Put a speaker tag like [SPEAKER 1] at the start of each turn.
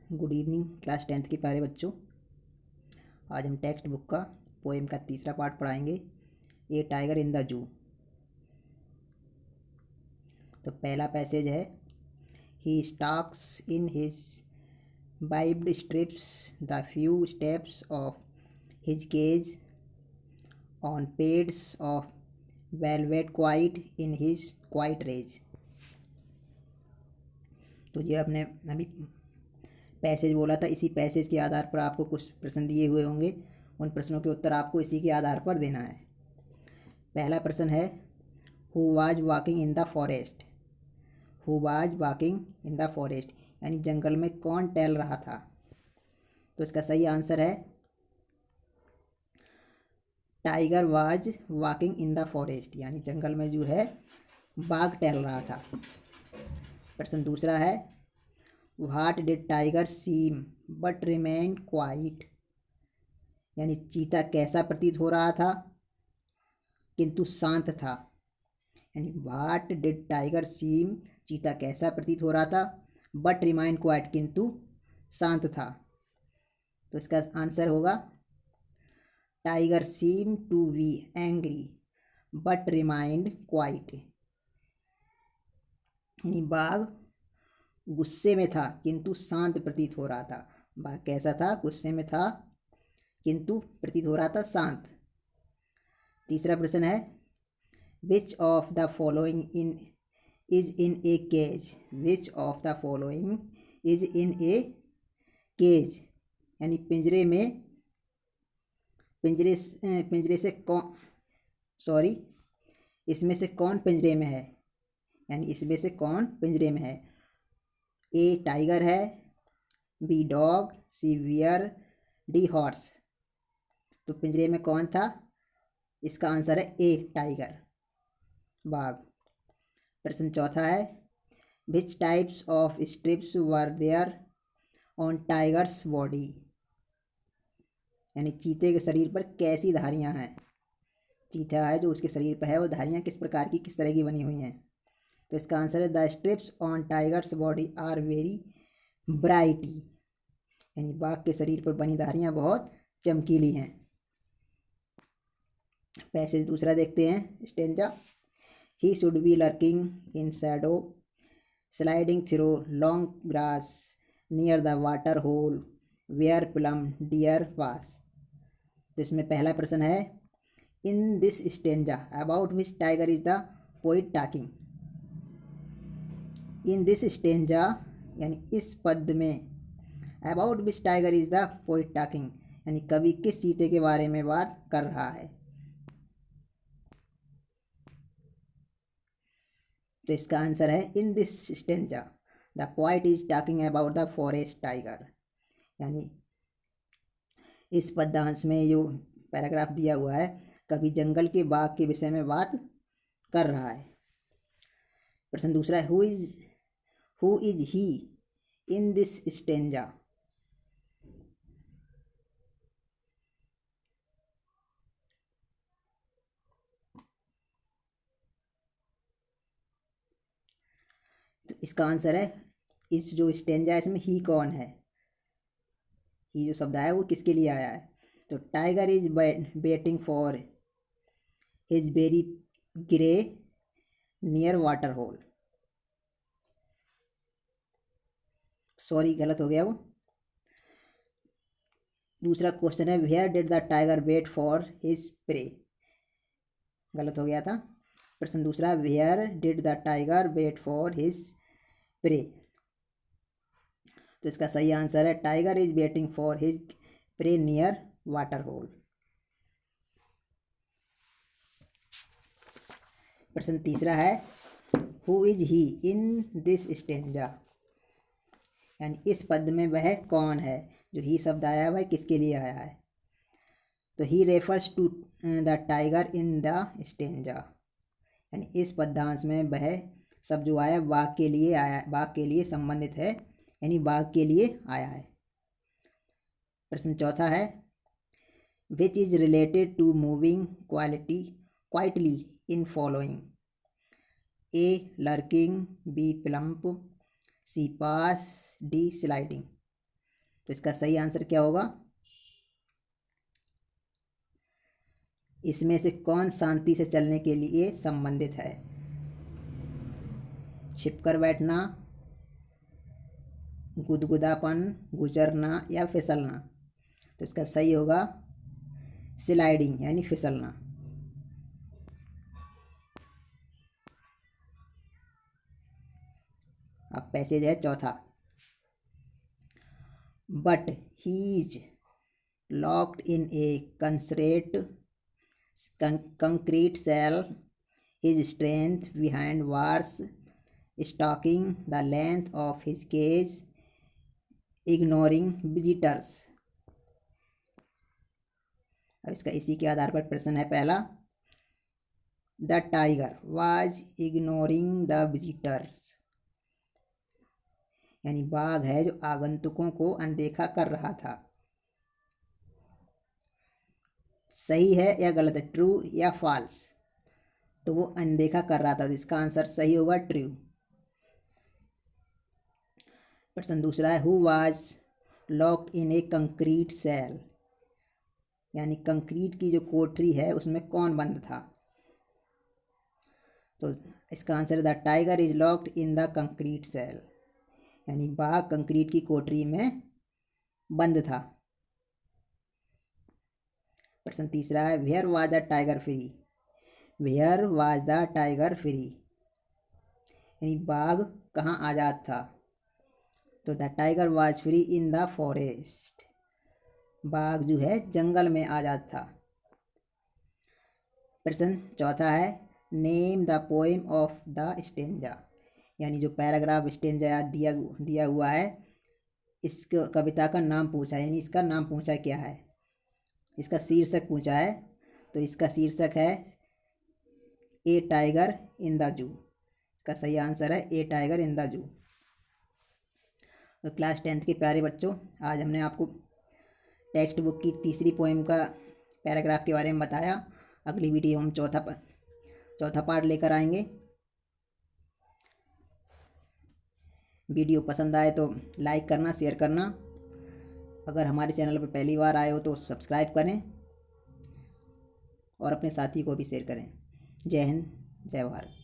[SPEAKER 1] Good evening class 10th के प्यारे बच्चों। आज हम टेक्स्ट बुक का पोएम का तीसरा पार्ट पढ़ाएंगे, ए टाइगर इन द जू। तो पहला पैसेज है, he stalks in his vivid stripes the few steps of his cage on pads of velvet quiet in his quiet rage. तो ये अपने अभी पैसेज बोला था, इसी पैसेज के आधार पर आपको कुछ प्रश्न दिए हुए होंगे, उन प्रश्नों के उत्तर आपको इसी के आधार पर देना है। पहला प्रश्न है, who was walking in the forest. Who was walking in the forest यानी जंगल में कौन टहल रहा था। तो इसका सही आंसर है tiger was walking in the forest यानी जंगल में जो है बाघ टहल रहा था। प्रश्न दूसरा है, what did tiger seem but remain quiet यानी चीता कैसा प्रतीत हो रहा था किंतु शांत था। यानी व्हाट डिड टाइगर सीम, चीता कैसा प्रतीत हो रहा था, बट रिमाइन क्वाइट किंतु शांत था। तो इसका आंसर होगा tiger seem to be angry but remind quiet यानी बाघ गुस्से में था किंतु शांत प्रतीत हो रहा था। बाघ कैसा था, गुस्से में था किंतु प्रतीत हो रहा था शांत। तीसरा प्रश्न है, which of the following is in a cage. Which of the following is in a cage यानी पिंजरे से कौन, सॉरी इसमें से कौन पिंजरे में है, यानी इसमें से कौन पिंजरे में है। ए टाइगर है, बी डॉग, सी बियर, डी हॉर्स। तो पिंजरे में कौन था, इसका आंसर है ए टाइगर, बाघ। प्रश्न चौथा है, which types of stripes were there on tiger's body यानी चीते के शरीर पर कैसी धारियां हैं। चीता है जो उसके शरीर पर है, वो धारियां किस प्रकार की, किस तरह की बनी हुई हैं। तो इसका आंसर है the stripes on tiger's body are very brighty यानी बाघ के शरीर पर बनी धारियां बहुत चमकीली हैं। पैसेज दूसरा देखते हैं, stanza. He should be lurking in shadow sliding through long grass near the water hole where plump deer pass. तो इसमें पहला प्रश्न है, in this stanza about which tiger is the poet talking. In this stanza यानी इस पद में, about which tiger is the poet talking यानी कवि किस चीते के बारे में बात कर रहा है। तो इसका आंसर है in this stanza the poet is talking about the forest tiger यानी इस पद्यांश में जो पैराग्राफ दिया हुआ है, कवि जंगल के बाघ के विषय में बात कर रहा है। प्रश्न दूसरा है, who is he in this stanza. तो इसका आंसर है, इस जो स्टेंजा है इसमें ही कौन है। ही जो शब्द आया वो किसके लिए आया है। तो tiger is waiting for his very grey near water hole. Sorry गलत हो गया वो। दूसरा क्वेश्चन है, where did the tiger wait for his prey. गलत हो गया था। प्रश्न दूसरा, where did the tiger wait for his prey. तो इसका सही आंसर है tiger is waiting for his prey near water hole. प्रश्न तीसरा है, who is he in this stanza यानी इस पद में वह कौन है। जो ही शब्द आया है वह किसके लिए आया है। तो he refers to the tiger in the stanza यानी इस पद्यांश में वह शब्द जो आया बाघ के लिए आया, बाघ के लिए संबंधित है यानी बाघ के लिए आया है। प्रश्न चौथा है, which is related to moving quietly in following. A lurking, B plump, C pass, D sliding. तो इसका सही आंसर क्या होगा? इसमें से कौन शांति से चलने के लिए संबंधित है? छिपकर बैठना, गुदगुदापन, गुजरना या फिसलना? तो इसका सही होगा स्लाइडिंग यानी फिसलना। अब पैसेज है चौथा। But he is locked in A concrete cell. His strength behind bars, stalking the length of his cage, ignoring visitors. अब इसका इसी के आधार पर प्रश्न है पहला। The tiger was ignoring the visitors, यानी बाघ है जो आगंतुकों को अनदेखा कर रहा था। सही है या गलत है, ट्रू या फॉल्स? तो वो अनदेखा कर रहा था, तो इसका आंसर सही होगा ट्रू। प्रश्न दूसरा है, who was locked in a concrete cell, यानी कंक्रीट की जो कोठरी है उसमें कौन बंद था? तो इसका answer the tiger is locked in the concrete cell, यानी बाघ कंक्रीट की कोठरी में बंद था। प्रश्न तीसरा है, where was the tiger free, where was the tiger free, यानी बाघ कहाँ आज़ाद था? तो the tiger was free in the forest, बाघ जो है जंगल में आज़ाद था। प्रश्न चौथा है, name the poem of the stanza, यानी जो पैराग्राफ स्टेंजा दिया हुआ है, इस कविता का नाम पूछा है, यानी इसका नाम पूछा क्या है, इसका शीर्षक पूछा है। तो इसका शीर्षक है ए टाइगर इन द जू, इसका सही आंसर है ए टाइगर इन द जू। तो क्लास 10th के प्यारे बच्चों, आज हमने आपको टेक्स्ट बुक की तीसरी पोएम का पैराग्राफ के बारे में बताया। अगली वीडियो हम चौथा पार्ट लेकर आएंगे। वीडियो पसंद आए तो लाइक करना, शेयर करना। अगर हमारे चैनल पर पहली बार आए हो तो सब्सक्राइब करें और अपने साथी को भी शेयर करें। जय हिंद, जय भारत।